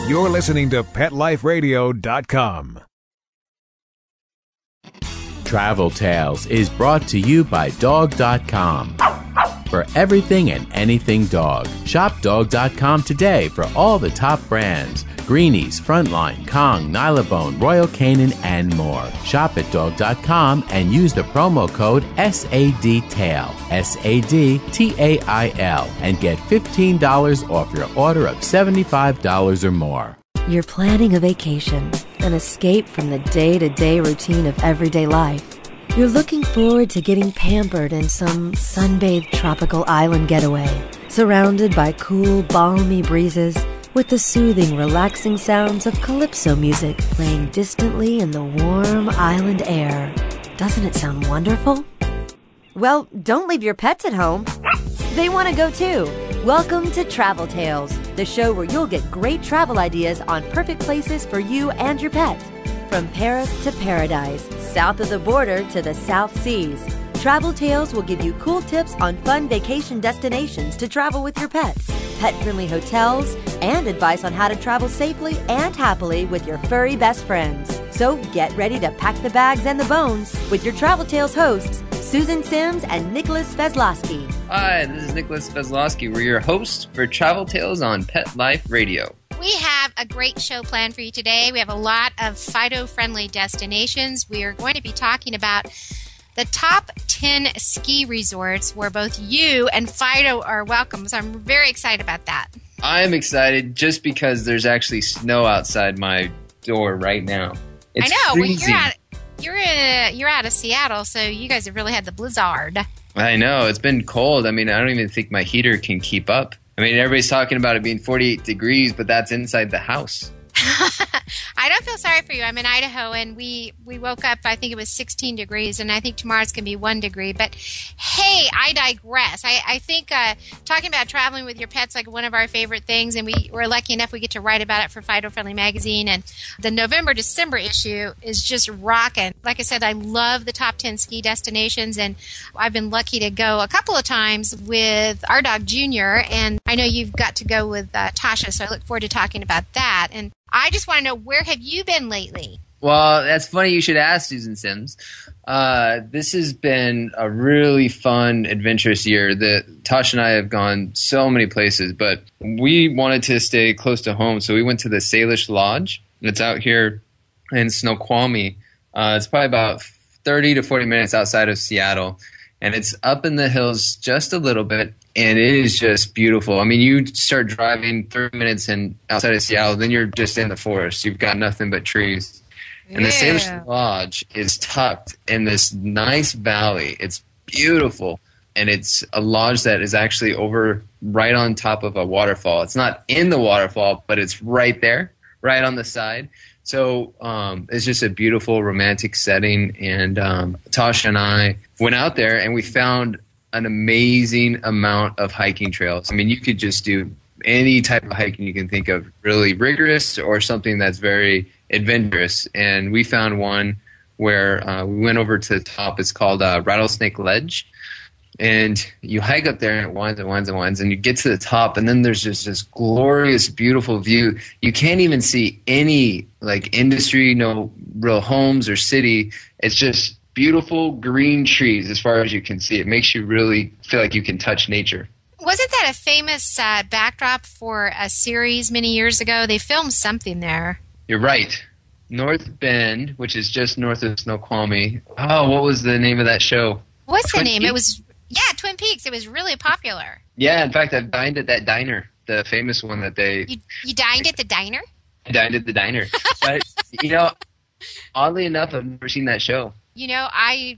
You're listening to PetLifeRadio.com. Travel Tales is brought to you by Dog.com. For everything and anything dog, shop Dog.com today for all the top brands. Greenies, Frontline, Kong, Nylabone, Royal Canin, and more. Shop at Dog.com and use the promo code SADTAIL, SADTAIL, and get $15 off your order of $75 or more. You're planning a vacation, an escape from the day-to-day routine of everyday life. You're looking forward to getting pampered in some sun-bathed tropical island getaway, surrounded by cool, balmy breezes, with the soothing, relaxing sounds of calypso music playing distantly in the warm island air. Doesn't it sound wonderful? Well, don't leave your pets at home. They want to go too. Welcome to Travel Tales, the show where you'll get great travel ideas on perfect places for you and your pet. From Paris to paradise, south of the border to the South Seas, Travel Tales will give you cool tips on fun vacation destinations to travel with your pet, pet-friendly hotels, and advice on how to travel safely and happily with your furry best friends. So get ready to pack the bags and the bones with your Travel Tales hosts, Susan Sims and Nicholas Vezlosky. Hi, this is Nicholas Vezlosky. We're your hosts for Travel Tales on Pet Life Radio. We have a great show planned for you today. We have a lot of Fido-friendly destinations. We are going to be talking about the top 10 ski resorts where both you and Fido are welcome. So I'm very excited about that. I'm excited just because there's actually snow outside my door right now. It's I know. freezing. Well, you're out of Seattle, so you guys have really had the blizzard. I know. It's been cold. I mean, I don't even think my heater can keep up. I mean, everybody's talking about it being 48 degrees, but that's inside the house. I don't feel sorry for you. I'm in Idaho, and we woke up, I think it was 16 degrees, and I think tomorrow's going to be 1 degree. But, hey, I digress. I think talking about traveling with your pet's like one of our favorite things, and we're lucky enough we get to write about it for Fido Friendly Magazine. And the November-December issue is just rocking. Like I said, I love the top 10 ski destinations, and I've been lucky to go a couple of times with our dog, Junior, and I know you've got to go with Tasha, so I look forward to talking about that. And I just want to know, where have you been lately? Well, that's funny you should ask, Susan Sims. This has been a really fun, adventurous year. Tosh and I have gone so many places, but we wanted to stay close to home, so we went to the Salish Lodge. It's out here in Snoqualmie. It's probably about 30 to 40 minutes outside of Seattle, and it's up in the hills just a little bit. And it is just beautiful. I mean, you start driving 30 minutes outside of Seattle, then you're just in the forest. You've got nothing but trees. And the Salish Lodge is tucked in this nice valley. It's beautiful. And it's a lodge that is actually over right on top of a waterfall. It's not in the waterfall, but it's right there, right on the side. So it's just a beautiful, romantic setting. And Tasha and I went out there, and we found an amazing amount of hiking trails. I mean, you could just do any type of hiking you can think of, really rigorous or something that's very adventurous. And we found one where we went over to the top. It's called Rattlesnake Ledge. And you hike up there, and it winds and winds and winds, and you get to the top, and then there's just this glorious, beautiful view. You can't even see any, like, industry, no real homes or city. It's just beautiful green trees as far as you can see. It makes you really feel like you can touch nature. Wasn't that a famous backdrop for a series many years ago? They filmed something there. You're right. North Bend, which is just north of Snoqualmie. Oh, what was the name of that show? What's Twin the name? Peaks? It was, Twin Peaks. It was really popular. Yeah, in fact, I've dined at that diner, the famous one that they... You dined at the diner? I dined at the diner. But, oddly enough, I've never seen that show. I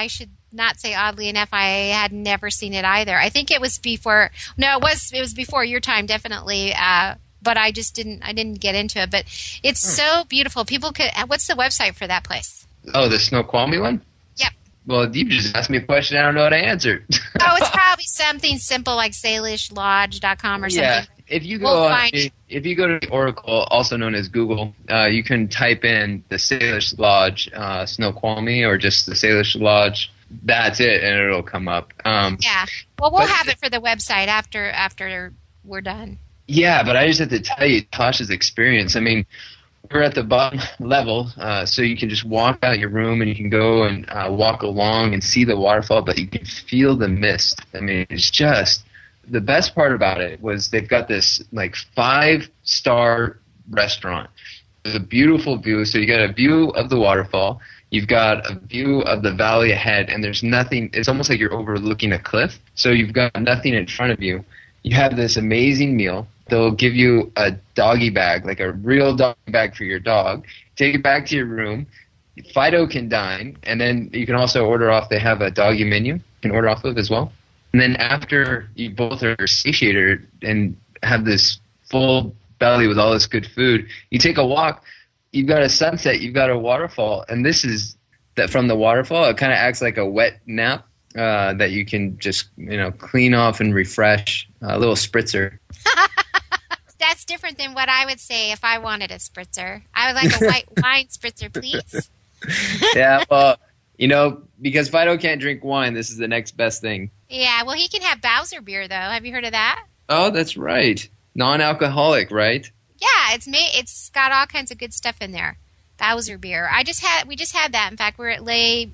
should not say oddly enough, I had never seen it either. I think it was before. No, it was before your time, definitely. But I just didn't get into it. But it's so beautiful. People could. What's the website for that place? Oh, the Snoqualmie one? Yep. Well, you just asked me a question I don't know how to answer. Oh, it's probably something simple like SalishLodge.com or something. Yeah. If you go if you go to the Oracle, also known as Google, you can type in the Salish Lodge Snoqualmie or just the Salish Lodge. That's it, and it'll come up. Yeah. Well, we'll have it for the website after we're done. Yeah, but I just have to tell you, Tasha's experience. I mean, we're at the bottom level, so you can just walk out your room and you can go and walk along and see the waterfall, but you can feel the mist. I mean, it's just the best part about it was they've got this like 5-star restaurant. There's a beautiful view, so you got a view of the waterfall. You've got a view of the valley ahead, and there's nothing. It's almost like you're overlooking a cliff, so you've got nothing in front of you. You have this amazing meal. They'll give you a doggy bag, like a real doggy bag for your dog. Take it back to your room. Fido can dine, and then you can also order off. They have a doggy menu you can order off of as well. And then after you both are satiated and have this full belly with all this good food, you take a walk. You've got a sunset. You've got a waterfall. And this is that from the waterfall. It kind of acts like a wet nap that you can just clean off and refresh. A little spritzer. That's different than what I would say if I wanted a spritzer. I would like a white wine spritzer, please. Yeah, well, because Fido can't drink wine, this is the next best thing. Yeah, well, he can have Bowser beer, though. Have you heard of that? Oh, that's right. Non-alcoholic, right? Yeah, it's got all kinds of good stuff in there. Bowser beer. We just had that. In fact, we're at Lay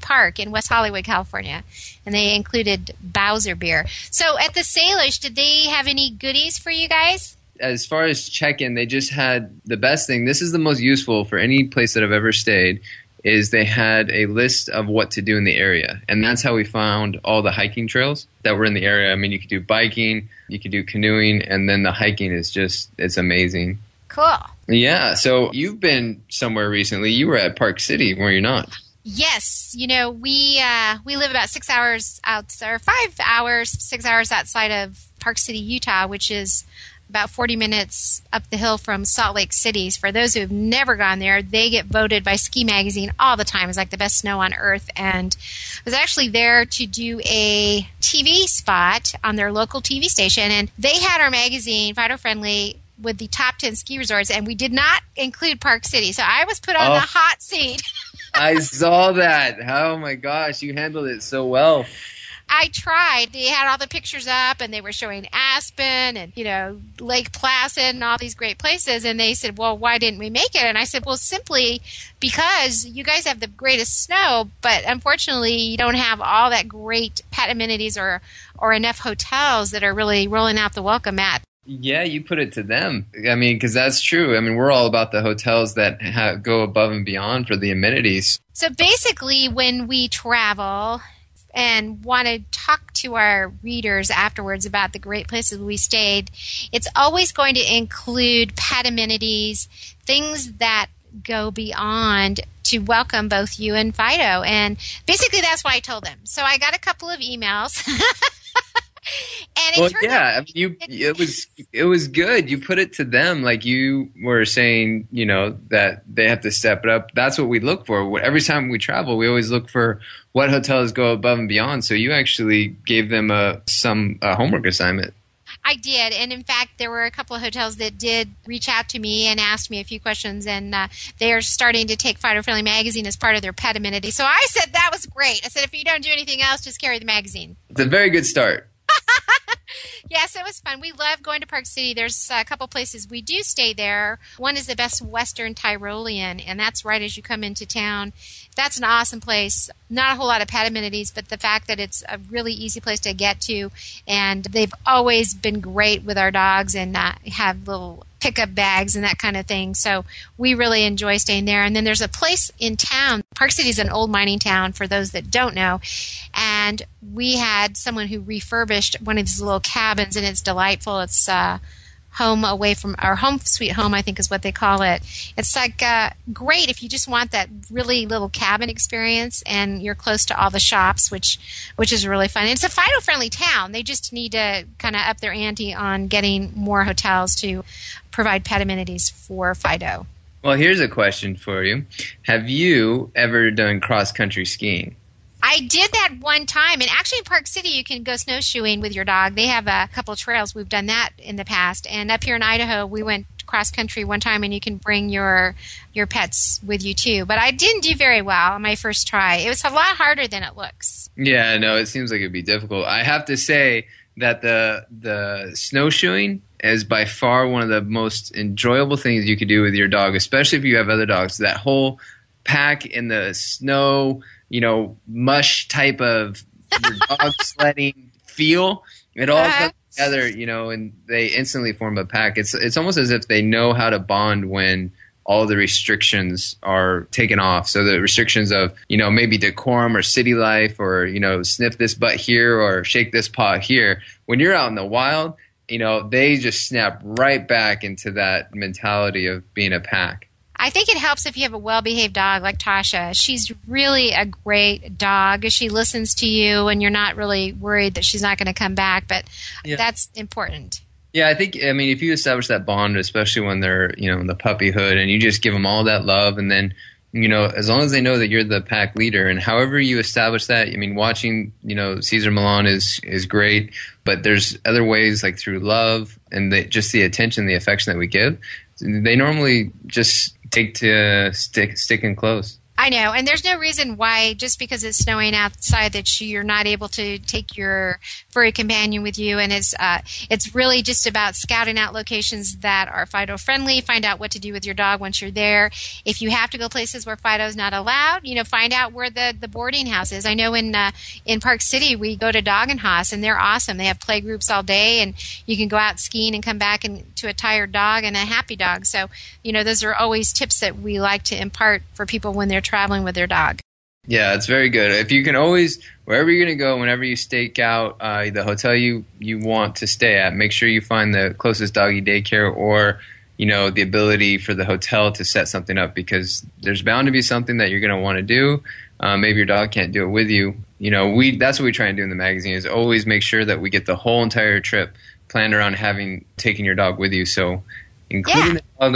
Park in West Hollywood, California, and they included Bowser beer. So at the Salish, did they have any goodies for you guys? As far as check-in, they just had the best thing. This is the most useful for any place that I've ever stayed, is they had a list of what to do in the area. And that's how we found all the hiking trails that were in the area. I mean, you could do biking, you could do canoeing, and then the hiking is it's amazing. Cool. Yeah, so you've been somewhere recently. You were at Park City, were you not? Yes. We live about 6 hours outside, or 5 hours, 6 hours outside of Park City, Utah, which is about 40 minutes up the hill from Salt Lake City. For those who have never gone there, they get voted by Ski Magazine all the time as like the best snow on earth. And I was actually there to do a TV spot on their local TV station, and they had our magazine, Fido Friendly, with the top 10 ski resorts, and we did not include Park City. So I was put on the hot seat. I saw that. Oh my gosh, you handled it so well. I tried. They had all the pictures up, and they were showing Aspen and, Lake Placid and all these great places. And they said, well, why didn't we make it? And I said, well, simply because you guys have the greatest snow, but unfortunately you don't have all that great pet amenities or enough hotels that are really rolling out the welcome mat. Yeah, you put it to them. I mean, because that's true. I mean, we're all about the hotels that go above and beyond for the amenities. So basically, when we travel and want to talk to our readers afterwards about the great places we stayed, it's always going to include pet amenities, things that go beyond to welcome both you and Fido. And basically, that's why I told them. So I got a couple of emails. And it was good. You put it to them like you were saying, that they have to step it up. That's what we look for. Every time we travel, we always look for what hotels go above and beyond. So you actually gave them a homework assignment. I did. And in fact, there were a couple of hotels that did reach out to me and asked me a few questions. And they are starting to take Fido Friendly Magazine as part of their pet amenity. So I said that was great. I said, if you don't do anything else, just carry the magazine. It's a very good start. Yes, it was fun. We love going to Park City. There's a couple places we do stay there. One is the Best Western Tyrolean, and that's right as you come into town. That's an awesome place. Not a whole lot of pet amenities, but the fact that it's a really easy place to get to. And they've always been great with our dogs and have little pickup bags and that kind of thing. So we really enjoy staying there. And then there's a place in town. Park City is an old mining town for those that don't know. And we had someone who refurbished one of these little cabins, and it's delightful. It's home away from our home sweet home, I think is what they call it. It's like great if you just want that really little cabin experience and you're close to all the shops, which is really fun. And it's a Fido friendly town. They just need to kind of up their ante on getting more hotels to provide pet amenities for Fido. Well, here's a question for you. Have you ever done cross-country skiing? I did that one time, and actually in Park City you can go snowshoeing with your dog. They have a couple of trails. We've done that in the past. And up here in Idaho, we went cross-country one time, and you can bring your pets with you too. But I didn't do very well on my first try. It was a lot harder than it looks. Yeah, no, it seems like it'd be difficult. I have to say that the snowshoeing is by far one of the most enjoyable things you could do with your dog, especially if you have other dogs. That whole pack in the snow, mush type of your dog sledding feel, it all comes together, and they instantly form a pack. It's almost as if they know how to bond when all the restrictions are taken off. So the restrictions of, maybe decorum or city life or, sniff this butt here or shake this paw here. When you're out in the wild, they just snap right back into that mentality of being a pack. I think it helps if you have a well-behaved dog like Tasha. She's really a great dog. She listens to you, and you're not really worried that she's not going to come back, but that's important. Yeah, I think, if you establish that bond, especially when they're, in the puppyhood, and you just give them all that love, and then, as long as they know that you're the pack leader, and however you establish that, watching, Cesar Millan is great, but there's other ways, like through love and just the attention, the affection that we give. They normally just take to sticking close. I know, and there's no reason why, just because it's snowing outside, that you're not able to take your furry companion with you. And it's really just about scouting out locations that are Fido friendly. Find out what to do with your dog once you're there. If you have to go places where Fido's not allowed, find out where the boarding house is. I know in Park City we go to Dog and Haas, and they're awesome. They have play groups all day, and you can go out skiing and come back to a tired dog and a happy dog. So those are always tips that we like to impart for people when they're traveling with their dog. Yeah, it's very good. If you can always, wherever you're going to go, whenever you stake out the hotel you want to stay at, make sure you find the closest doggy daycare or, the ability for the hotel to set something up, because there's bound to be something that you're going to want to do. Maybe your dog can't do it with you. That's what we try and do in the magazine, is always make sure that we get the whole entire trip planned around taking your dog with you. So including the dog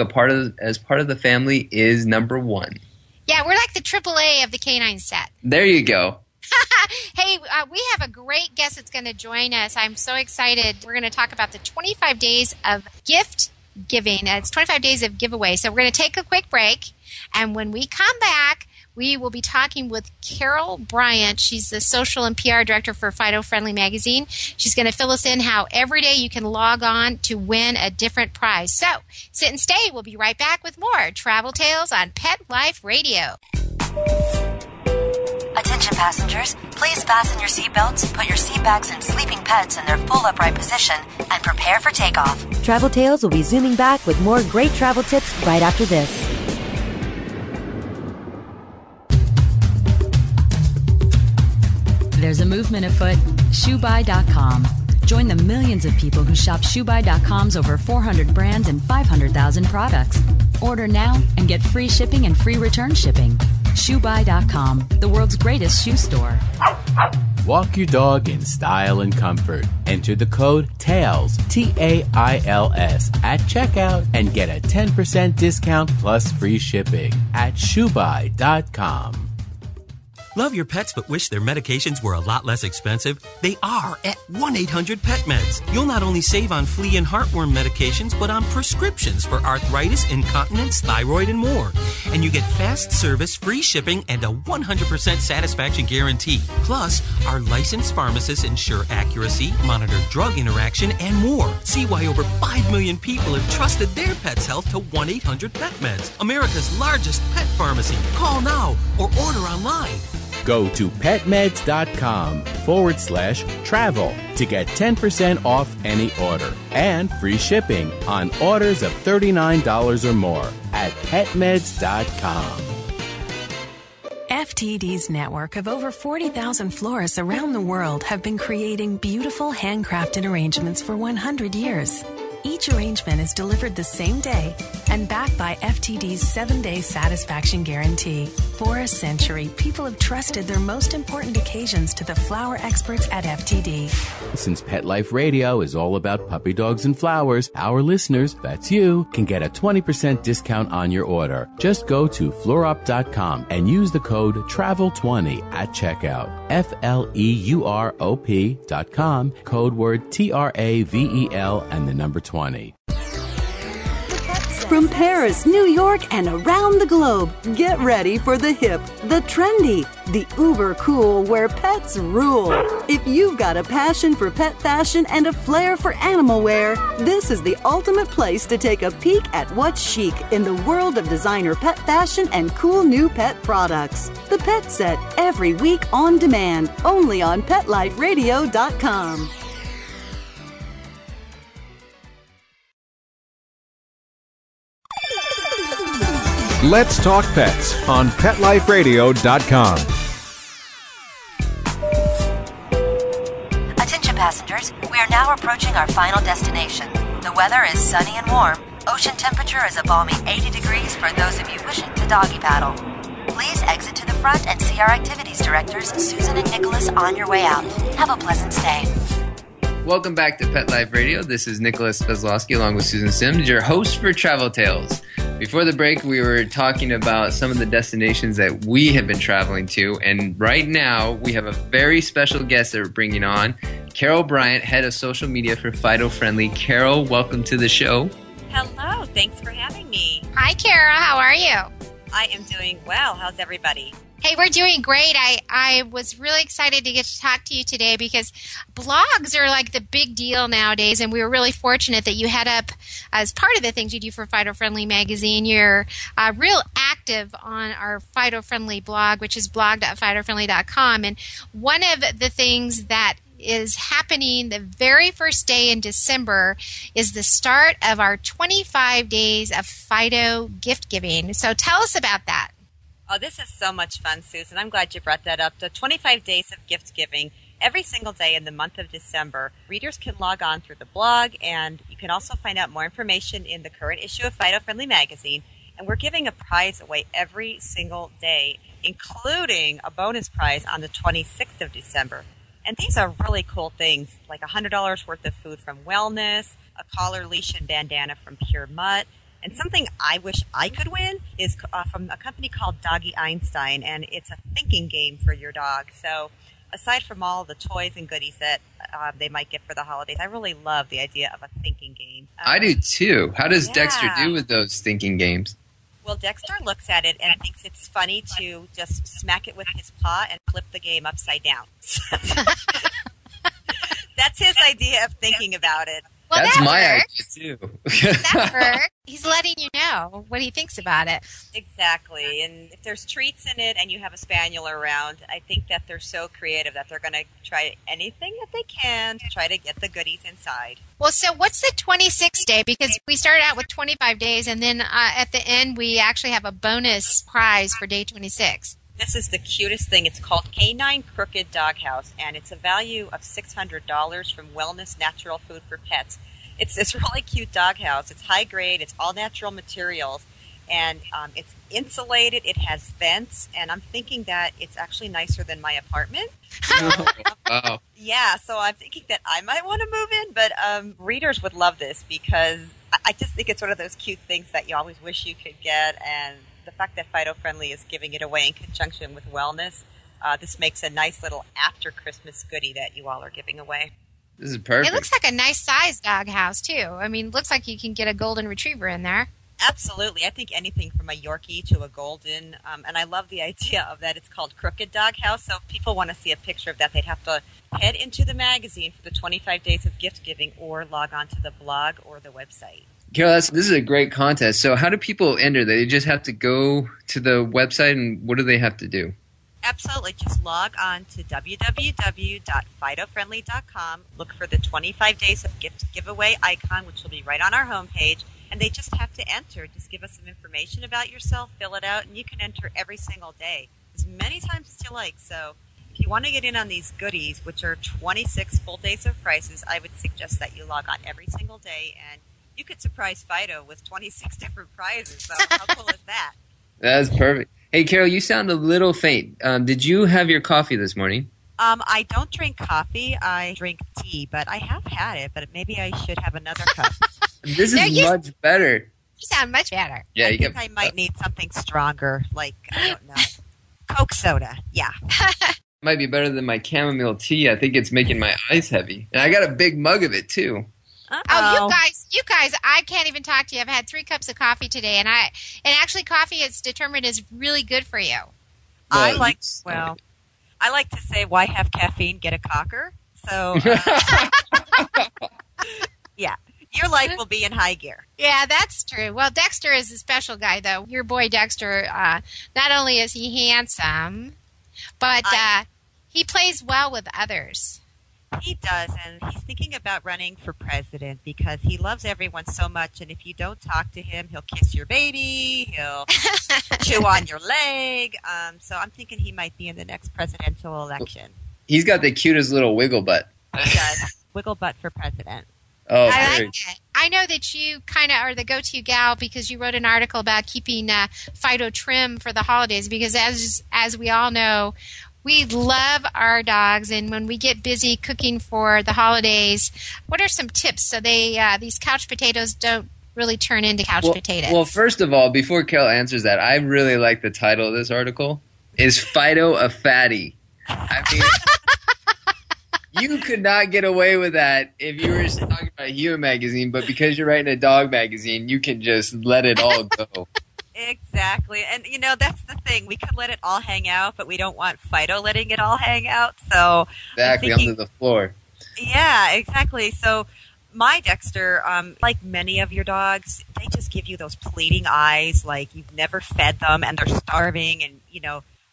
as part of the family is number one. Yeah, we're like the AAA of the canine set. There you go. Hey, we have a great guest that's going to join us. I'm so excited. We're going to talk about the 25 days of gift giving. It's 25 days of giveaway. So we're going to take a quick break. And when we come back, we will be talking with Carol Bryant. She's the social and PR director for Fido Friendly Magazine. She's going to fill us in how every day you can log on to win a different prize. So sit and stay. We'll be right back with more Travel Tales on Pet Life Radio. Attention passengers, please fasten your seatbelts, put your seat bags and sleeping pets in their full upright position, and prepare for takeoff. Travel Tales will be zooming back with more great travel tips right after this. There's a movement afoot, ShoeBuy.com. Join the millions of people who shop ShoeBuy.com's over 400 brands and 500,000 products. Order now and get free shipping and free return shipping. ShoeBuy.com, the world's greatest shoe store. Walk your dog in style and comfort. Enter the code TAILS, TAILS, at checkout and get a 10% discount plus free shipping at ShoeBuy.com. Love your pets but wish their medications were a lot less expensive? They are at 1-800-PET-MEDS. You'll not only save on flea and heartworm medications, but on prescriptions for arthritis, incontinence, thyroid, and more. And you get fast service, free shipping, and a 100% satisfaction guarantee. Plus, our licensed pharmacists ensure accuracy, monitor drug interaction, and more. See why over 5 million people have trusted their pet's health to 1-800-PET-MEDS, America's largest pet pharmacy. Call now or order online. Go to petmeds.com/travel to get 10% off any order and free shipping on orders of $39 or more at petmeds.com. FTD's network of over 40,000 florists around the world have been creating beautiful handcrafted arrangements for 100 years. Each arrangement is delivered the same day and backed by FTD's 7-day satisfaction guarantee. For a century, people have trusted their most important occasions to the flower experts at FTD. Since Pet Life Radio is all about puppy dogs and flowers, our listeners, that's you, can get a 20% discount on your order. Just go to fleurop.com and use the code TRAVEL20 at checkout. FLEUROP.com, code word TRAVEL and the number 20. With pets From Paris, New York, and around the globe, get ready for the hip, the trendy, the uber cool where pets rule. If you've got a passion for pet fashion and a flair for animal wear, this is the ultimate place to take a peek at what's chic in the world of designer pet fashion and cool new pet products. The Pet Set, every week on demand, only on PetLifeRadio.com. Let's Talk Pets on PetLifeRadio.com. Attention passengers, we are now approaching our final destination. The weather is sunny and warm. Ocean temperature is a balmy 80 degrees for those of you wishing to doggy paddle. Please exit to the front and see our activities directors, Susan and Nicholas, on your way out. Have a pleasant stay. Welcome back to Pet Life Radio. This is Nicholas Kozlowski along with Susan Sims, your host for Travel Tales. Before the break, we were talking about some of the destinations that we have been traveling to, and right now we have a very special guest that we're bringing on, Carol Bryant, head of social media for Fido Friendly. Carol, welcome to the show. Hello, thanks for having me. Hi, Kara. How are you? I am doing well. How's everybody? Hey, we're doing great. I was really excited to get to talk to you today because blogs are like the big deal nowadays, and we were really fortunate that you head up, as part of the things you do for Fido Friendly magazine, you're real active on our Fido Friendly blog, which is blog.fidofriendly.com. And one of the things that is happening the very first day in December is the start of our 25 days of Fido gift giving. So tell us about that. Oh, this is so much fun, Susan. I'm glad you brought that up. The 25 days of gift giving every single day in the month of December. Readers can log on through the blog, and you can also find out more information in the current issue of Fido Friendly magazine. And we're giving a prize away every single day, including a bonus prize on the 26th of December. And these are really cool things, like $100 worth of food from Wellness, a collar, leash, and bandana from Pure Mutt. And something I wish I could win is from a company called Doggy Einstein, and it's a thinking game for your dog. So aside from all the toys and goodies that they might get for the holidays, I really love the idea of a thinking game. I do too. How does Dexter do with those thinking games? Well, Dexter looks at it and thinks it's funny to just smack it with his paw and flip the game upside down. That's his idea of thinking about it. Well, that's that my works. idea, too. That works. He's letting you know what he thinks about it. Exactly. And if there's treats in it and you have a spaniel around, I think that they're so creative that they're going to try anything that they can to try to get the goodies inside. Well, so what's the 26th day? Because we started out with 25 days, and then at the end we actually have a bonus prize for day 26. This is the cutest thing. It's called Canine Crooked Doghouse, and it's a value of $600 from Wellness Natural Food for Pets. It's this really cute doghouse. It's high grade. It's all natural materials, and it's insulated. It has vents, and I'm thinking that it's actually nicer than my apartment. Wow. Yeah, so I'm thinking that I might want to move in, but readers would love this because I just think it's one of those cute things that you always wish you could get, and the fact that Fido Friendly is giving it away in conjunction with Wellness, this makes a nice little after-Christmas goodie that you all are giving away. This is perfect. It looks like a nice size doghouse, too. I mean, it looks like you can get a golden retriever in there. Absolutely. I think anything from a Yorkie to a Golden, and I love the idea of that. It's called Crooked Doghouse, so if people want to see a picture of that, they'd have to head into the magazine for the 25 days of gift giving or log on to the blog or the website. Carol, this is a great contest. So how do people enter? They just have to go to the website, and what do they have to do? Absolutely. Just log on to www.fidofriendly.com. Look for the 25 days of gift giveaway icon, which will be right on our homepage. And they just have to enter. Just give us some information about yourself, fill it out, and you can enter every single day, as many times as you like. So if you want to get in on these goodies, which are 26 full days of prizes, I would suggest that you log on every single day, and you could surprise Fido with 26 different prizes. So how cool is that? That's perfect. Hey, Carol, you sound a little faint. Did you have your coffee this morning? I don't drink coffee. I drink tea, but I have had it. But maybe I should have another cup. This is much better. You sound much better. Yeah, I think I might need something stronger, like, I don't know, Coke soda. Yeah. Might be better than my chamomile tea. I think it's making my eyes heavy. And I got a big mug of it, too. Oh, you guys, I can't even talk to you. I've had 3 cups of coffee today, and actually coffee is determined is really good for you. I like to say, why have caffeine? Get a cocker. So, yeah, your life will be in high gear. Yeah, that's true. Well, Dexter is a special guy, though. Your boy Dexter, not only is he handsome, but he plays well with others. He does, and he's thinking about running for president because he loves everyone so much, and if you don't talk to him, he'll kiss your baby, he'll chew on your leg. So I'm thinking he might be in the next presidential election. He's got the cutest little wiggle butt. He does. Wiggle butt for president. Oh, I like it. I know that you kind of are the go-to gal because you wrote an article about keeping Fido trim for the holidays because as we all know, we love our dogs, and when we get busy cooking for the holidays, what are some tips so these couch potatoes don't really turn into couch potatoes? Well, first of all, before Kel answers that, I really like the title of this article. Is Fido a fatty? I mean, you could not get away with that if you were talking about a human magazine, but because you're writing a dog magazine, you can just let it all go. Exactly. And, that's the thing. We could let it all hang out, but we don't want Fido letting it all hang out. So exactly, under the floor. Yeah, exactly. So my Dexter, like many of your dogs, they just give you those pleading eyes like you've never fed them and they're starving and,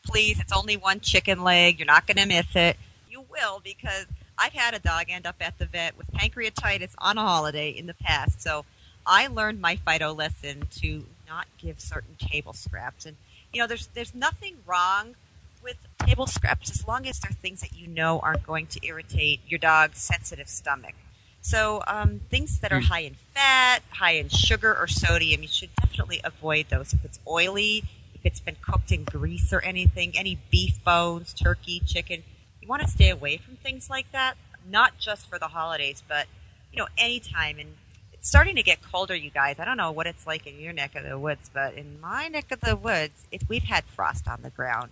please, it's only 1 chicken leg. You're not going to miss it. You will, because I've had a dog end up at the vet with pancreatitis on a holiday in the past. So I learned my Fido lesson to not give certain table scraps. And, there's nothing wrong with table scraps as long as they're things that aren't going to irritate your dog's sensitive stomach. So things that are high in fat, high in sugar or sodium, you should definitely avoid those. If it's oily, if it's been cooked in grease or anything, any beef bones, turkey, chicken, you want to stay away from things like that, not just for the holidays, but, anytime. And it's starting to get colder, you guys. I don't know what it's like in your neck of the woods, but in my neck of the woods, we've had frost on the ground.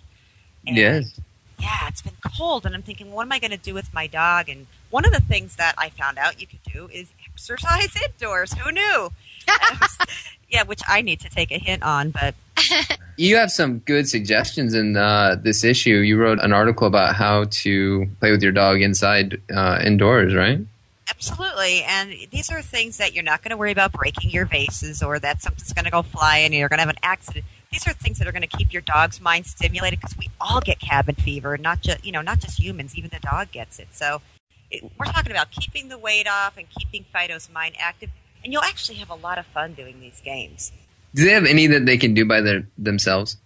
And yes. Yeah, it's been cold, and I'm thinking, what am I going to do with my dog? And one of the things that I found out you could do is exercise indoors. Who knew? Yeah, which I need to take a hint on, but... You have some good suggestions in this issue. You wrote an article about how to play with your dog indoors, right? Absolutely, and these are things that you're not going to worry about breaking your vases or that something's going to go fly and you're going to have an accident. These are things that are going to keep your dog's mind stimulated because we all get cabin fever, not just humans, even the dog gets it. So we're talking about keeping the weight off and keeping Fido's mind active, and you'll actually have a lot of fun doing these games. Do they have any that they can do by themselves?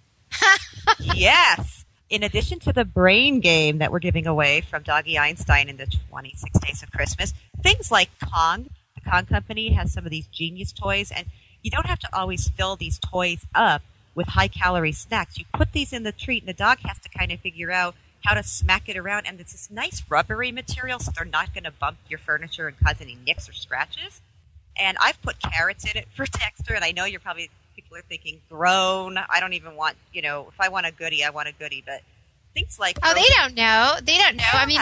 Yes. In addition to the brain game that we're giving away from Doggy Einstein in the 26 Days of Christmas, things like Kong. The Kong Company has some of these genius toys, and you don't have to always fill these toys up with high-calorie snacks. You put these in the treat, and the dog has to kind of figure out how to smack it around, and it's this nice rubbery material, so they're not going to bump your furniture and cause any nicks or scratches. And I've put carrots in it for Dexter, and I know people are thinking, grown, I don't even want, if I want a goodie, I want a goodie, but things like... Oh, they don't know. Yeah. I mean,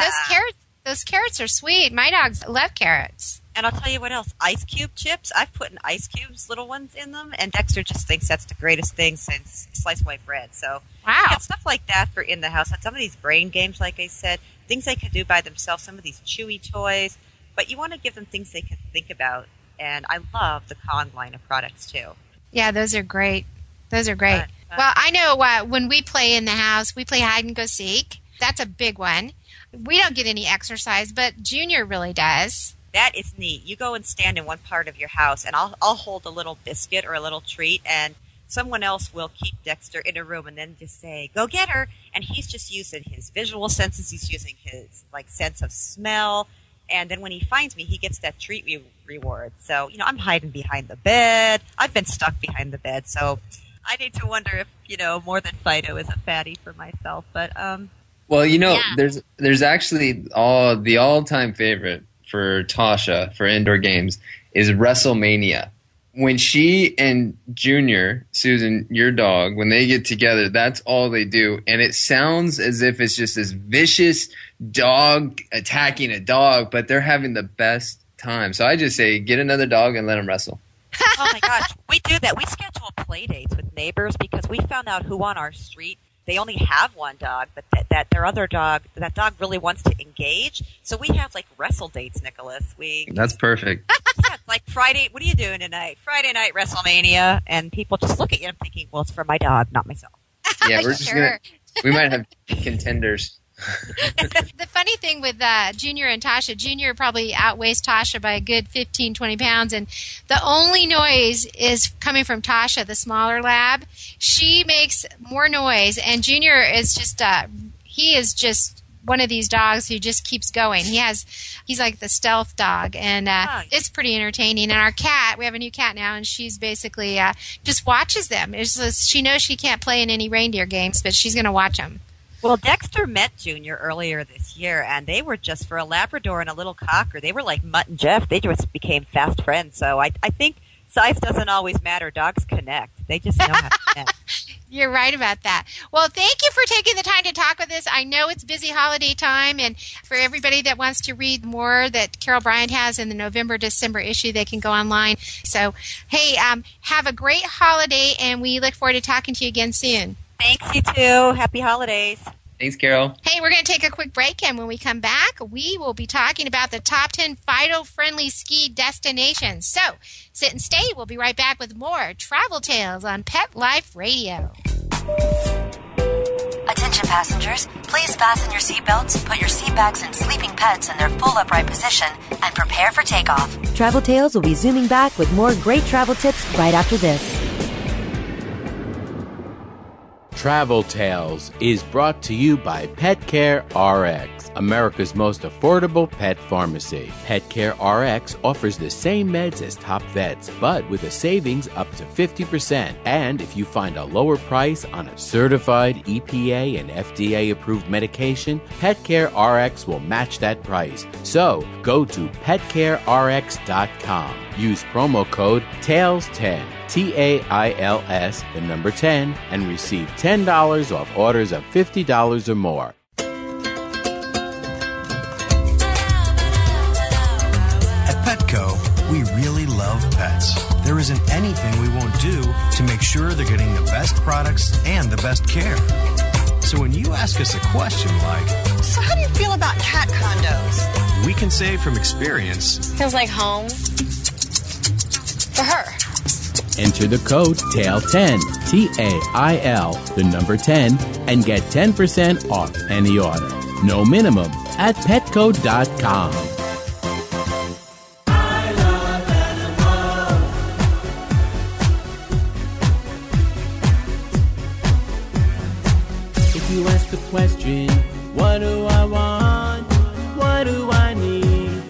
those carrots are sweet. My dogs love carrots. And I'll tell you what else, ice cube chips, I've put in ice cubes, little ones in them, and Dexter just thinks that's the greatest thing since sliced white bread. So, wow. Yeah, stuff like that for in the house. And some of these brain games, like I said, things they could do by themselves, some of these chewy toys, but you want to give them things they can think about. And I love the Kong line of products, too. Yeah, those are great. Well, I know when we play in the house, we play hide and go seek. That's a big one. We don't get any exercise, but Junior really does. That is neat. You go and stand in one part of your house, and I'll hold a little biscuit or a little treat, and someone else will keep Dexter in a room and then just say, go get her. And he's just using his visual senses. He's using his sense of smell. And then when he finds me, he gets that treat reward. So, I'm hiding behind the bed. I've been stuck behind the bed. So I need to wonder if, more than Fido is a fatty for myself. But, well, there's actually the all-time favorite for Tasha for indoor games is WrestleMania. When she and Junior, Susan, your dog, when they get together, that's all they do. And it sounds as if it's just this vicious dog attacking a dog, but they're having the best time. So I just say get another dog and let them wrestle. Oh my gosh, we do that. We schedule play dates with neighbors because we found out who on our street, they only have one dog, but that their other dog, that dog really wants to engage. So we have like wrestle dates, Nicholas. That's perfect. Yeah, it's like Friday. What are you doing tonight? Friday night WrestleMania, and people just look at you and thinking, well, it's for my dog, not myself. Yeah, we're just we might have contenders. The funny thing with Junior and Tasha, Junior probably outweighs Tasha by a good 15, 20 pounds, and the only noise is coming from Tasha, the smaller lab. She makes more noise, and Junior is just he is just one of these dogs who just keeps going. He's like the stealth dog, and it's pretty entertaining. And our cat, we have a new cat now, and she's basically just watches them. It's just, she knows she can't play in any reindeer games, but she's going to watch them. Well, Dexter met Junior earlier this year, and they were just, for a Labrador and a little Cocker, they were like Mutt and Jeff. They just became fast friends. So I think size doesn't always matter. Dogs connect. They just know how to connect. You're right about that. Well, thank you for taking the time to talk with us. I know it's busy holiday time, and for everybody that wants to read more that Carol Bryant has in the November-December issue, they can go online. So, hey, have a great holiday, and we look forward to talking to you again soon. Thanks, you too. Happy holidays. Thanks, Carol. Hey, we're going to take a quick break, and when we come back, we will be talking about the top 10 Fido-friendly ski destinations. So, sit and stay. We'll be right back with more Travel Tales on Pet Life Radio. Attention passengers, please fasten your seatbelts, put your seat backs and sleeping pets in their full upright position, and prepare for takeoff. Travel Tales will be zooming back with more great travel tips right after this. Travel Tales is brought to you by Pet Care RX, America's most affordable pet pharmacy. Pet Care RX offers the same meds as top vets, but with a savings up to 50%. And if you find a lower price on a certified EPA and FDA approved medication, Pet Care RX will match that price. So go to petcarerx.com. Use promo code TAILS10, TAILS, the number 10, and receive $10 off orders of $50 or more. At Petco, we really love pets. There isn't anything we won't do to make sure they're getting the best products and the best care. So when you ask us a question like, so how do you feel about cat condos? We can say from experience, feels like home for her. Enter the code TAIL10, TAIL, the number 10, and get 10% off any order. No minimum at petco.com. If you ask the question, what do I want? What do I need?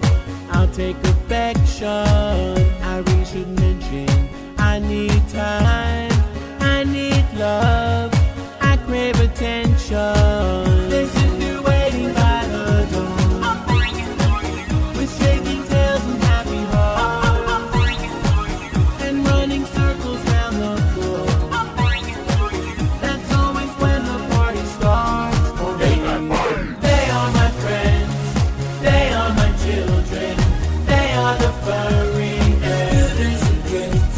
I'll take affection. I really should mention I need time. I need love. I crave attention. This is the waiting by the door. With shaking tails and happy hearts. And running circles round the floor. That's always when the party starts. For me, they are my friends. They are my children. They are the furry elders and kids.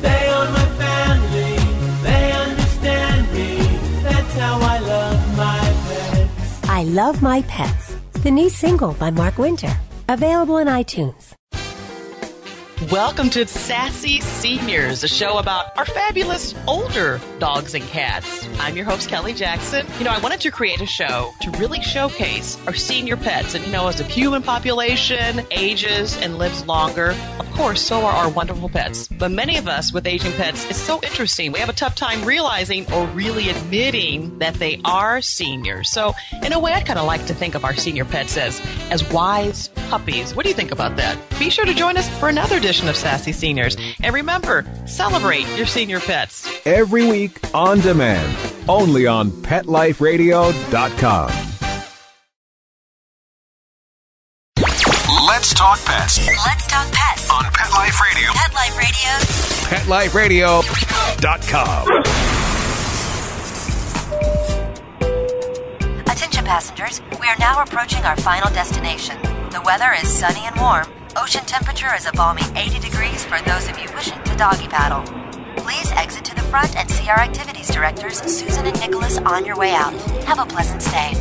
They are my family. They understand me. That's how I love my pets. I Love My Pets, the new single by Mark Winter. Available in iTunes. Welcome to Sassy Seniors, a show about our fabulous older dogs and cats. I'm your host, Kelly Jackson. I wanted to create a show to really showcase our senior pets. And, as the human population ages and lives longer, of course, so are our wonderful pets. But many of us with aging pets, it's so interesting. We have a tough time realizing or really admitting that they are seniors. So, in a way, I kind of like to think of our senior pets as wise puppies. What do you think about that? Be sure to join us for another edition of Sassy Seniors. And remember, celebrate your senior pets. Every week on demand, only on PetLifeRadio.com. Let's talk pets. Let's talk pets On Pet Life Radio. Pet Life Radio. PetLifeRadio.com. Attention passengers, we are now approaching our final destination. The weather is sunny and warm, Ocean temperature is a balmy 80 degrees for those of you wishing to doggy paddle. Please exit to the front and see our activities directors, Susan and Nicholas, on your way out. Have a pleasant stay.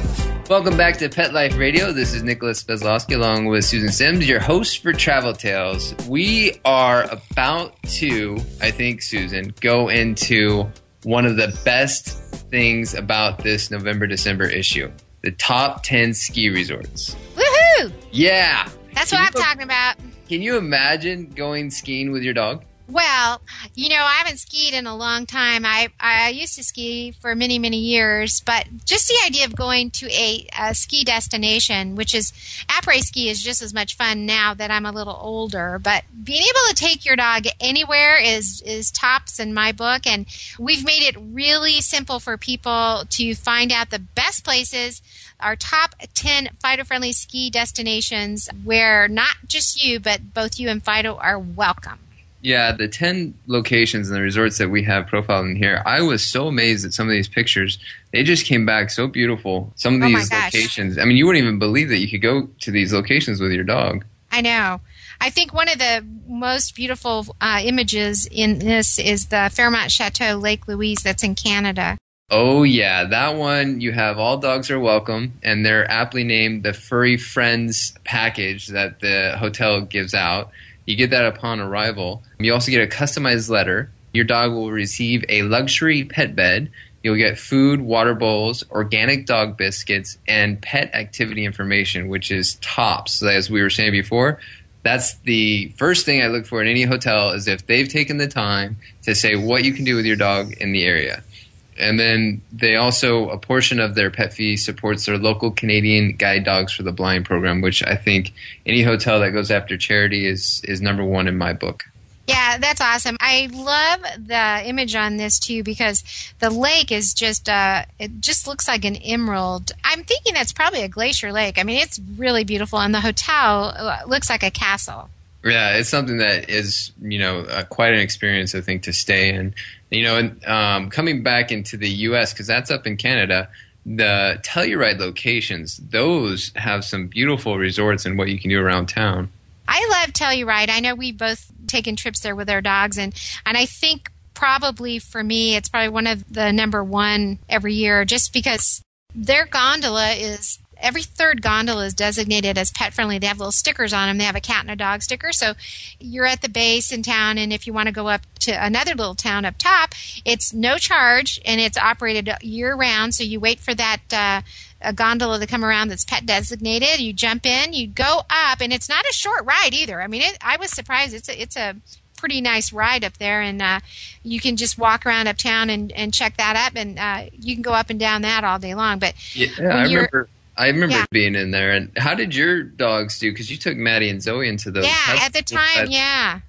Welcome back to Pet Life Radio. This is Nicholas Bezlowski along with Susan Sims, your host for Travel Tales. We are about to, I think, Susan, go into one of the best things about this November-December issue. The top 10 ski resorts. Woohoo! Yeah. That's what I'm talking about. Can you imagine going skiing with your dog? Well, I haven't skied in a long time. I used to ski for many, many years, but just the idea of going to a ski destination, which is après-ski, is just as much fun now that I'm a little older. But being able to take your dog anywhere is tops in my book, and we've made it really simple for people to find out the best places, our top 10 Fido-friendly ski destinations where not just you, but both you and Fido are welcome. Yeah, the 10 locations and the resorts that we have profiled in here, I was so amazed at some of these pictures. They just came back so beautiful. Some of these locations, I mean, you wouldn't even believe that you could go to these locations with your dog. I know. I think one of the most beautiful images in this is the Fairmont Chateau Lake Louise that's in Canada. Oh, yeah. That one, you have All Dogs Are Welcome, and they're aptly named the Furry Friends package that the hotel gives out. You get that upon arrival. You also get a customized letter. Your dog will receive a luxury pet bed. You'll get food, water bowls, organic dog biscuits, and pet activity information, which is tops. So as we were saying before, that's the first thing I look for in any hotel is if they've taken the time to say what you can do with your dog in the area. And then they also, a portion of their pet fee supports their local Canadian Guide Dogs for the Blind program, which I think any hotel that goes after charity is number one in my book. Yeah, that's awesome. I love the image on this, too, because the lake is just, it just looks like an emerald. I'm thinking that's probably a glacier lake. I mean, it's really beautiful, and the hotel looks like a castle. Yeah, it's something that is, quite an experience, I think, to stay in. And coming back into the U.S., because that's up in Canada, the Telluride locations, those have some beautiful resorts and what you can do around town. I love Telluride. I know we've both taken trips there with our dogs, and I think probably for me, it's probably one of the number one every year, just because their gondola is... Every third gondola is designated as pet-friendly. They have little stickers on them. They have a cat and a dog sticker. So you're at the base in town, and if you want to go up to another little town up top, it's no charge, and it's operated year-round. So you wait for that a gondola to come around that's pet-designated. You jump in, you go up, and it's not a short ride either. I mean, I was surprised. It's a pretty nice ride up there, and you can just walk around uptown and check that up, and you can go up and down that all day long. But I remember being in there. And how did your dogs do? Because you took Maddie and Zoe into those. Yeah, at the time,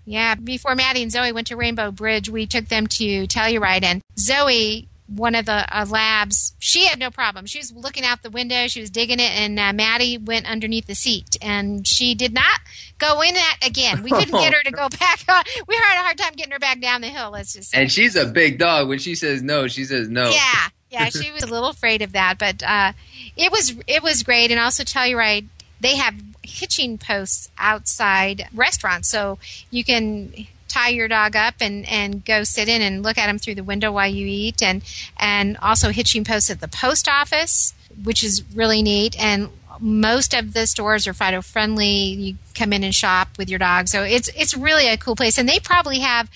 yeah. Before Maddie and Zoe went to Rainbow Bridge, we took them to Telluride. And Zoe, one of the labs, she had no problem. She was looking out the window. She was digging it. And Maddie went underneath the seat. And she did not go in that again. We couldn't get her to go back on. We had a hard time getting her back down the hill, let's just say. And she's a big dog. When she says no, she says no. Yeah. Yeah, she was a little afraid of that, but it was great. And also Telluride, they have hitching posts outside restaurants, so you can tie your dog up and go sit in and look at them through the window while you eat, and also hitching posts at the post office, which is really neat. And most of the stores are Fido friendly. You come in and shop with your dog, so it's really a cool place. And they probably have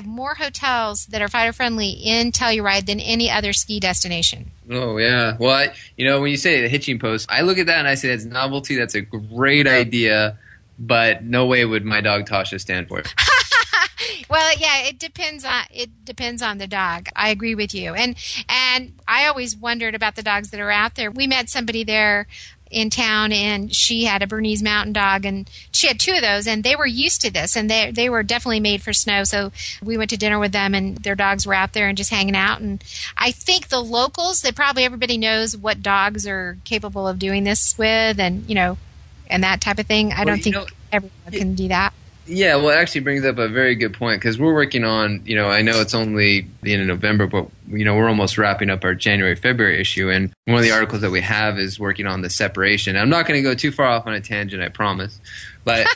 more hotels that are Fido-friendly in Telluride than any other ski destination. Oh, yeah. Well, when you say the hitching post, I look at that and I say that's novelty. That's a great idea, but no way would my dog Tasha stand for it. Well, yeah, it depends on the dog. I agree with you. And I always wondered about the dogs that are out there. We met somebody there in town, and she had a Bernese Mountain Dog, and she had two of those, and they were used to this, and they were definitely made for snow. So we went to dinner with them, and their dogs were out there and just hanging out. And I think the locals, that probably everybody knows what dogs are capable of doing this with, and and that type of thing. I don't think everyone can do that. Yeah, well, it actually brings up a very good point because we're working on, I know it's only the end of November, but, we're almost wrapping up our January, February issue. And one of the articles that we have is working on the separation. I'm not going to go too far off on a tangent, I promise. But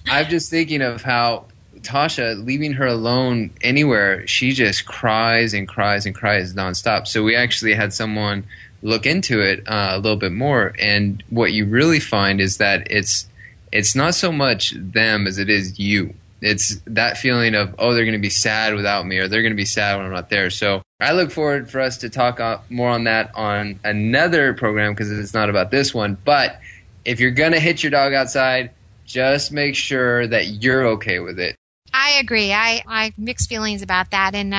I'm just thinking of how Tasha, leaving her alone anywhere, she just cries and cries and cries nonstop. So we actually had someone look into it a little bit more. And what you really find is that it's not so much them as it is you. It's that feeling of, oh, they're going to be sad without me, or they're going to be sad when I'm not there. So I look forward for us to talk more on that on another program because it's not about this one. But if you're going to hit your dog outside, just make sure that you're okay with it. I agree. I have mixed feelings about that. And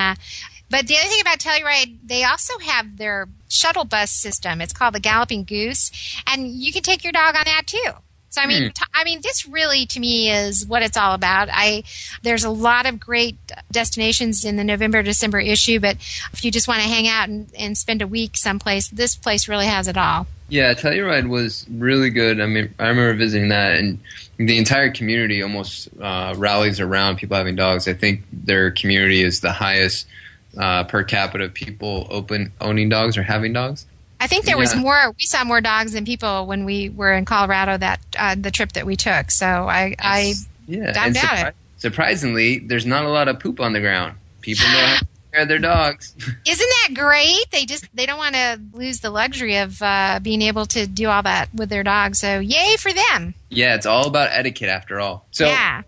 but the other thing about Telluride, they also have their shuttle bus system. It's called the Galloping Goose, and you can take your dog on that too. So I mean, this really to me is what it's all about. There's a lot of great destinations in the November-December issue, but if you just want to hang out and spend a week someplace, this place really has it all. Yeah, Telluride was really good. I mean, I remember visiting that, and the entire community almost rallies around people having dogs. I think their community is the highest per capita of people owning dogs or having dogs. I think there was more. We saw more dogs than people when we were in Colorado the trip that we took. So I doubt it. Surprisingly, there's not a lot of poop on the ground. People know how to take care of their dogs. Isn't that great? They don't want to lose the luxury of being able to do all that with their dogs. So yay for them. Yeah, it's all about etiquette after all. So yeah.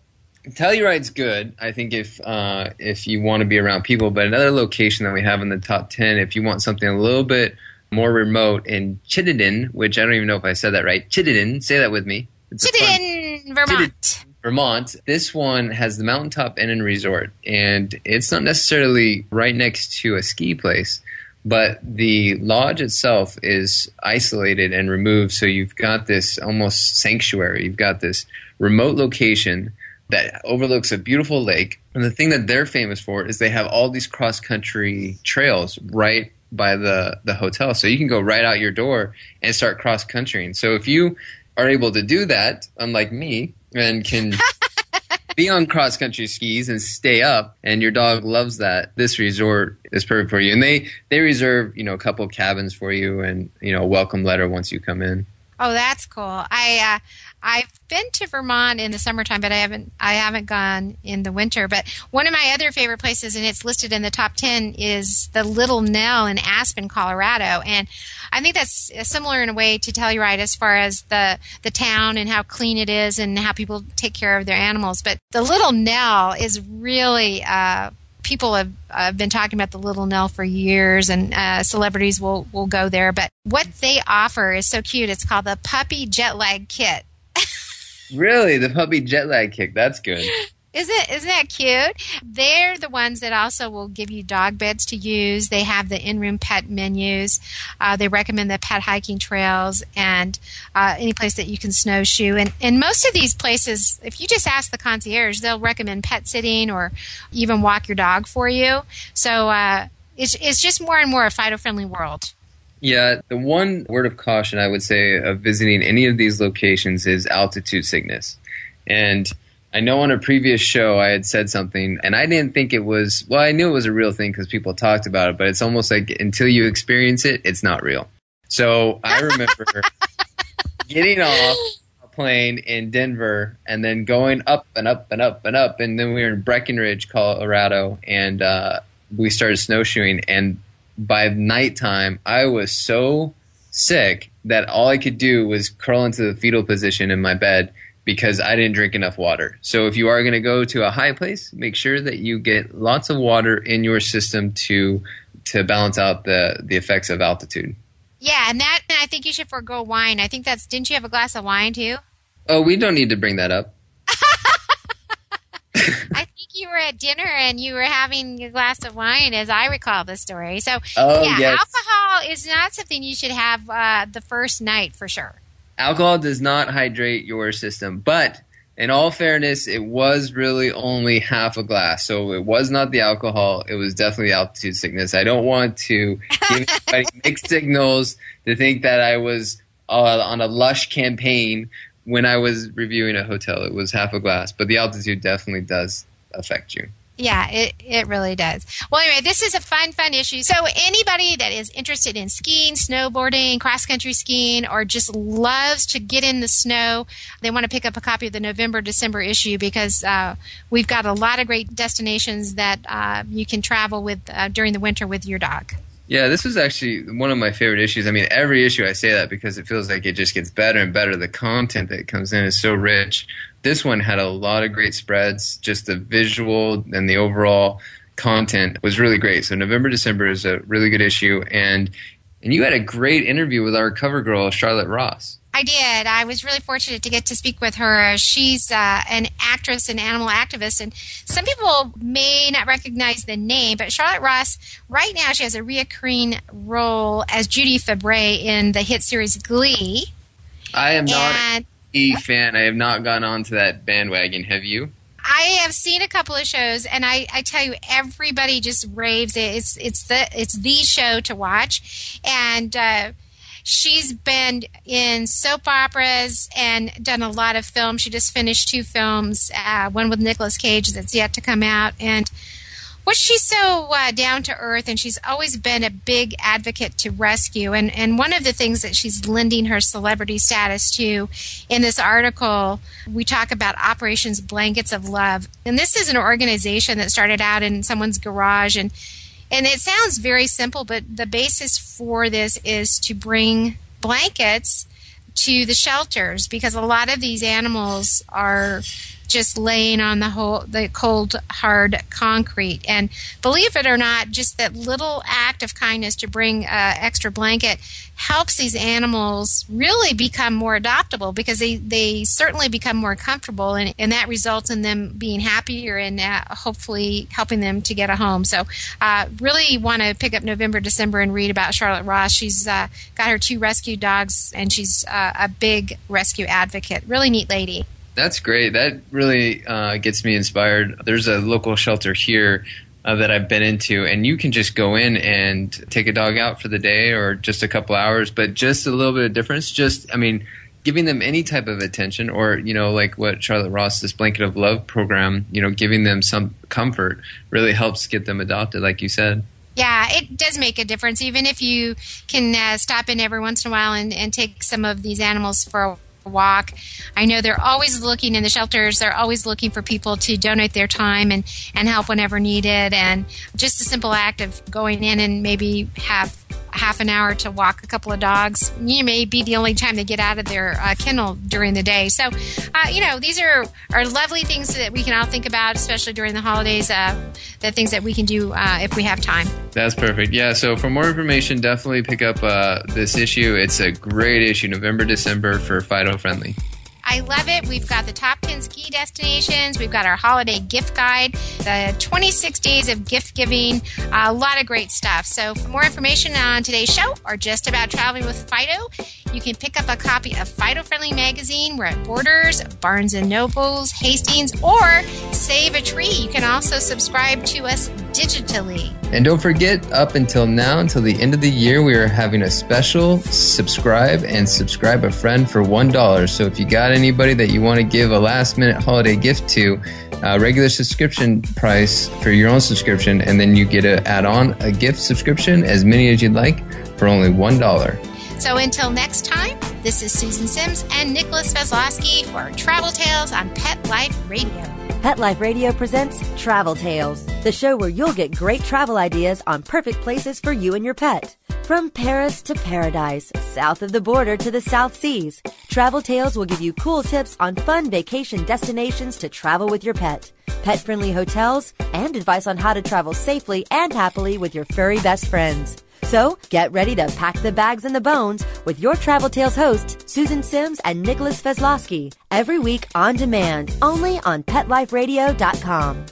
Telluride's good, I think, if you want to be around people. But another location that we have in the top 10, if you want something a little bit more remote, in Chittenden, which I don't even know if I said that right. Chittenden, say that with me. Chittenden, Vermont. Vermont. This one has the Mountaintop Inn and Resort, and it's not necessarily right next to a ski place, but the lodge itself is isolated and removed, so you've got this almost sanctuary. You've got this remote location that overlooks a beautiful lake, and the thing that they're famous for is they have all these cross-country trails right by the hotel. So you can go right out your door and start cross-countrying. So if you are able to do that, unlike me, and can be on cross-country skis and stay up, and your dog loves that, this resort is perfect for you. And they reserve, a couple of cabins for you and, a welcome letter once you come in. Oh, that's cool. I've been to Vermont in the summertime, but I haven't gone in the winter. But one of my other favorite places, and it's listed in the top 10, is the Little Nell in Aspen, Colorado. And I think that's similar in a way to Telluride as far as the town and how clean it is and how people take care of their animals. But the Little Nell is really people have been talking about the Little Nell for years, and celebrities will go there. But what they offer is so cute. It's called the Puppy Jet Lag Kit. Really? The Puppy Jet Lag Kit. That's good. Isn't that cute? They're the ones that also will give you dog beds to use. They have the in-room pet menus. They recommend the pet hiking trails and any place that you can snowshoe. And most of these places, if you just ask the concierge, they'll recommend pet sitting or even walk your dog for you. So it's just more and more a Fido-friendly world. Yeah, the one word of caution I would say of visiting any of these locations is altitude sickness. And I know on a previous show I had said something, and I didn't think it was, well, I knew it was a real thing because people talked about it, but it's almost like until you experience it, it's not real. So I remember getting off a plane in Denver and then going up and up and up and up, and then we were in Breckenridge, Colorado, and we started snowshoeing, and by nighttime, I was so sick that all I could do was curl into the fetal position in my bed because I didn't drink enough water. So if you are going to go to a high place, make sure that you get lots of water in your system to balance out the effects of altitude. Yeah, and I think you should forego wine. I think didn't you have a glass of wine too? Oh, we don't need to bring that up. I think you were at dinner and you were having a glass of wine, as I recall the story. So, yes. Alcohol is not something you should have the first night for sure. Alcohol does not hydrate your system, but in all fairness, it was really only half a glass. So it was not the alcohol. It was definitely altitude sickness. I don't want to give anybody mixed signals to think that I was on a lush campaign when I was reviewing a hotel, it was half a glass. But the altitude definitely does affect you. Yeah, it really does. Well, anyway, this is a fun issue. So anybody that is interested in skiing, snowboarding, cross-country skiing, or just loves to get in the snow, they want to pick up a copy of the November-December issue because we've got a lot of great destinations that you can travel with during the winter with your dog. Yeah, this was actually one of my favorite issues. I mean, every issue I say that because it feels like it just gets better and better. The content that comes in is so rich. This one had a lot of great spreads. Just the visual and the overall content was really great. So November, December is a really good issue. And you had a great interview with our cover girl, Charlotte Ross. I did. I was really fortunate to get to speak with her. She's an actress and animal activist, and some people may not recognize the name, but Charlotte Ross, right now she has a reoccurring role as Judy Fabre in the hit series Glee. I am not a fan. I have not gone onto that bandwagon. Have you? I have seen a couple of shows, and I tell you, everybody just raves it. It's the show to watch, and she's been in soap operas and done a lot of films. She just finished 2 films, one with Nicolas Cage that's yet to come out. And she's so down to earth, and she's always been a big advocate to rescue. And one of the things that she's lending her celebrity status to in this article, we talk about Operations Blankets of Love. And this is an organization that started out in someone's garage, and it sounds very simple, but the basis for this is to bring blankets to the shelters because a lot of these animals are just laying on the cold, hard concrete. And believe it or not, just that little act of kindness to bring an extra blanket helps these animals really become more adoptable because they certainly become more comfortable, and that results in them being happier and hopefully helping them to get a home. So really want to pick up November, December and read about Charlotte Ross. She's got her 2 rescue dogs, and she's a big rescue advocate. Really neat lady. That's great. That really gets me inspired. There's a local shelter here that I've been into, and you can just go in and take a dog out for the day or just a couple hours, but just a little bit of difference. Giving them any type of attention or, like what Charlotte Ross, this Blanket of Love program, giving them some comfort really helps get them adopted, like you said. Yeah, it does make a difference, even if you can stop in every once in a while and take some of these animals for a walk. I know they're always looking in the shelters. They're always looking for people to donate their time and help whenever needed. And just a simple act of going in and maybe have half an hour to walk a couple of dogs, you may be the only time they get out of their kennel during the day. So, these are lovely things that we can all think about, especially during the holidays, the things that we can do if we have time. That's perfect. Yeah, so for more information, definitely pick up this issue. It's a great issue, November, December for Fido Friendly. I love it. We've got the top 10 ski destinations. We've got our holiday gift guide, the 26 days of gift giving, a lot of great stuff. So for more information on today's show or just about traveling with Fido, you can pick up a copy of Fido Friendly Magazine. We're at Borders, Barnes & Nobles, Hastings, or Save a Tree. You can also subscribe to us digitally. And don't forget, up until now, until the end of the year, we are having a special subscribe a friend for $1. So if you got anybody that you want to give a last-minute holiday gift to, regular subscription price for your own subscription, and then you get to add on a gift subscription, as many as you'd like, for only $1. So until next time, this is Susan Sims and Nicholas Vezlowski for Travel Tales on Pet Life Radio. Pet Life Radio presents Travel Tales, the show where you'll get great travel ideas on perfect places for you and your pet. From Paris to paradise, south of the border to the South Seas, Travel Tales will give you cool tips on fun vacation destinations to travel with your pet, pet-friendly hotels, and advice on how to travel safely and happily with your furry best friends. So, get ready to pack the bags and the bones with your Travel Tales hosts, Susan Sims and Nicholas Vezlowski, every week on demand, only on PetLifeRadio.com.